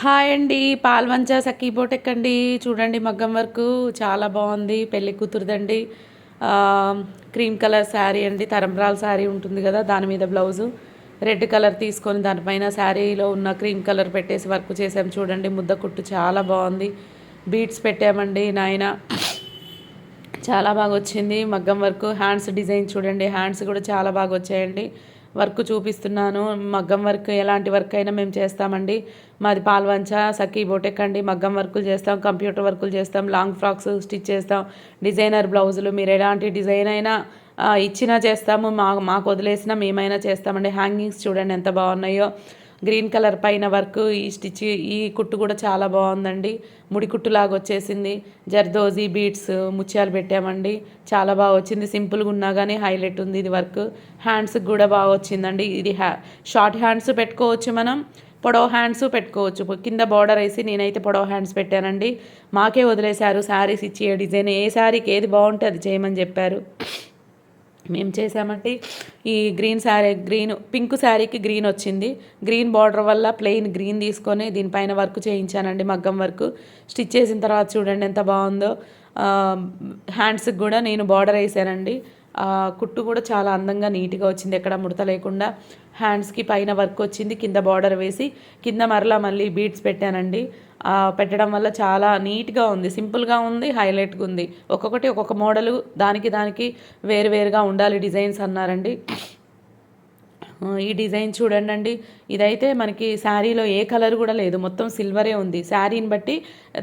Hi అండి. పాల్వంచ సఖీ బోటెక్ అండి. చూడండి మగ్గం వర్క్ చాలా బాగుంది. పెళ్లి కూతురుదండి. క్రీమ్ కలర్ శారీ అండి. తరంబ్రాల శారీ ఉంటుంది కదా, దాని మీద బ్లౌజు రెడ్ కలర్ తీసుకొని దానిపైన శారీలో ఉన్న క్రీమ్ కలర్ పెట్టేసి వర్క్ చేసాం. చూడండి ముద్ద కుట్టు చాలా బాగుంది. బీడ్స్ పెట్టామండి నాయన, చాలా బాగా వచ్చింది మగ్గం వర్క్. హ్యాండ్స్ డిజైన్ చూడండి, హ్యాండ్స్ కూడా చాలా బాగా వచ్చాయండి. వర్క్ చూపిస్తున్నాను. మగ్గం వర్క్ ఎలాంటి వర్క్ అయినా మేము చేస్తామండి. మాది పాల్వంచ సఖీ బోటెక్ అండి. మగ్గం వర్కులు చేస్తాం, కంప్యూటర్ వర్కులు చేస్తాం, లాంగ్ ఫ్రాక్స్ స్టిచ్ చేస్తాం, డిజైనర్ బ్లౌజులు మీరు ఎలాంటి డిజైన్ అయినా ఇచ్చినా చేస్తాము. మాకు వదిలేసినా మేమైనా చేస్తామండి. హ్యాంగింగ్స్ చూడండి ఎంత బాగున్నాయో. గ్రీన్ కలర్ పైన వర్క్, ఈ స్టిచ్, ఈ కుట్టు కూడా చాలా బాగుందండి. ముడి కుట్టులాగా వచ్చేసింది. జర్దోజీ బీడ్స్ ముత్యాలు పెట్టామండి. చాలా బాగా వచ్చింది. సింపుల్గా ఉన్నా కానీ హైలైట్ ఉంది ఇది వర్క్. హ్యాండ్స్కి కూడా బాగా వచ్చిందండి. ఇది షార్ట్ హ్యాండ్స్ పెట్టుకోవచ్చు, మనం పొడవ హ్యాండ్స్ పెట్టుకోవచ్చు. కింద బార్డర్ వేసి నేనైతే పొడవ హ్యాండ్స్ పెట్టానండి. మాకే వదిలేశారు శారీస్ ఇచ్చి ఏ డిజైన్, ఏ శారీకి ఏది బాగుంటే అది చేయమని చెప్పారు. మేము చేసామంటే ఈ పింక్ శారీకి గ్రీన్ వచ్చింది. గ్రీన్ బార్డర్ వల్ల ప్లెయిన్ గ్రీన్ తీసుకొని దీనిపైన వర్క్ చేయించానండి. మగ్గం వర్క్ స్టిచ్ చేసిన తర్వాత చూడండి ఎంత బాగుందో. హ్యాండ్స్కి కూడా నేను బార్డర్ వేసానండి. కుట్టు కూడా చాలా అందంగా నీట్గా వచ్చింది, ఎక్కడ ముడత లేకుండా. హ్యాండ్స్కి పైన వర్క్ వచ్చింది, కింద బార్డర్ వేసి కింద మళ్ళీ బీడ్స్ పెట్టానండి. పెట్టడం వల్ల చాలా నీట్గా ఉంది, సింపుల్గా ఉంది, హైలైట్గా ఉంది. ఒక్కొక్కటి ఒక్కొక్క మోడలు, దానికి వేరువేరుగా ఉండాలి డిజైన్స్ అన్నారండి. ఈ డిజైన్ చూడండి. ఇదైతే మనకి శారీలో ఏ కలర్ కూడా లేదు, మొత్తం సిల్వరే ఉంది. శారీని బట్టి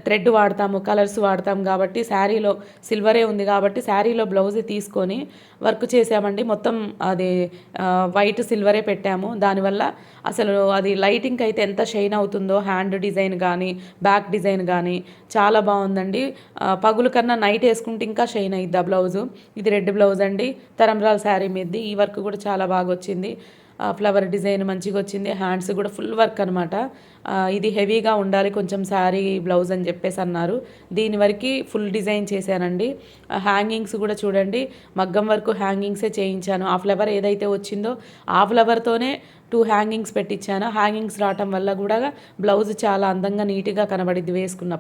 థ్రెడ్ వాడతాము, కలర్స్ వాడతాం కాబట్టి శారీలో సిల్వరే ఉంది కాబట్టి శారీలో బ్లౌజ్ తీసుకొని వర్క్ చేసామండి. మొత్తం అది వైట్ సిల్వరే పెట్టాము. దానివల్ల అసలు అది లైటింగ్కి అయితే ఎంత షైన్ అవుతుందో. హ్యాండ్ డిజైన్ కానీ బ్యాక్ డిజైన్ కానీ చాలా బాగుందండి. పగులు కన్నా నైట్ వేసుకుంటే ఇంకా షైన్ అయ్యిద్ది ఆ బ్లౌజు. ఇది రెడ్ బ్లౌజ్ అండి, తరంబ్రాల శారీ మీది. ఈ వర్క్ కూడా చాలా బాగా వచ్చింది. ఫ్లవర్ డిజైన్ మంచిగా వచ్చింది. హ్యాండ్స్ కూడా ఫుల్ వర్క్ అనమాట. ఇది హెవీగా ఉండాలి కొంచెం శారీ బ్లౌజ్ అని చెప్పేసి అన్నారు. దీని వరకు ఫుల్ డిజైన్ చేశానండి. హ్యాంగింగ్స్ కూడా చూడండి, మగ్గం వరకు హ్యాంగింగ్సే చేయించాను. ఆ ఫ్లవర్ ఏదైతే వచ్చిందో ఆ ఫ్లవర్తోనే 2 హ్యాంగింగ్స్ పెట్టించాను. హ్యాంగింగ్స్ రావటం వల్ల కూడా బ్లౌజ్ చాలా అందంగా నీట్గా కనబడిద్ది వేసుకున్నప్పుడు.